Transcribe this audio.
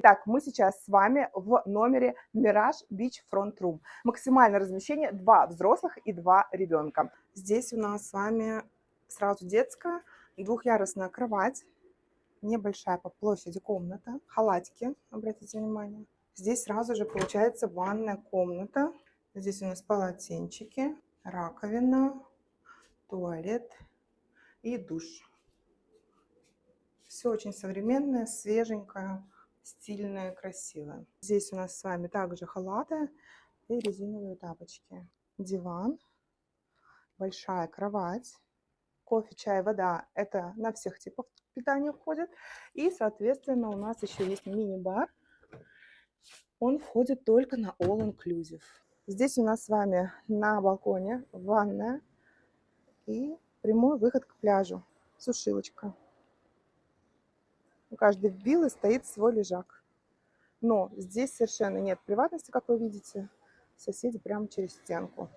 Итак, мы сейчас с вами в номере Mirage Beach Front Room. Максимальное размещение 2 взрослых и 2 ребенка. Здесь у нас с вами сразу детская, двухъярусная кровать, небольшая по площади комната, халатики, обратите внимание. Здесь сразу же получается ванная комната. Здесь у нас полотенчики, раковина, туалет и душ. Все очень современное, свеженькое, стильное, красивое. Здесь у нас с вами также халаты и резиновые тапочки. Диван, большая кровать, кофе, чай, вода. Это на всех типах питания входит. И, соответственно, у нас еще есть мини-бар. Он входит только на All Inclusive. Здесь у нас с вами на балконе ванная и прямой выход к пляжу. Сушилочка. У каждой виллы стоит свой лежак. Но здесь совершенно нет приватности, как вы видите. Соседи прямо через стенку.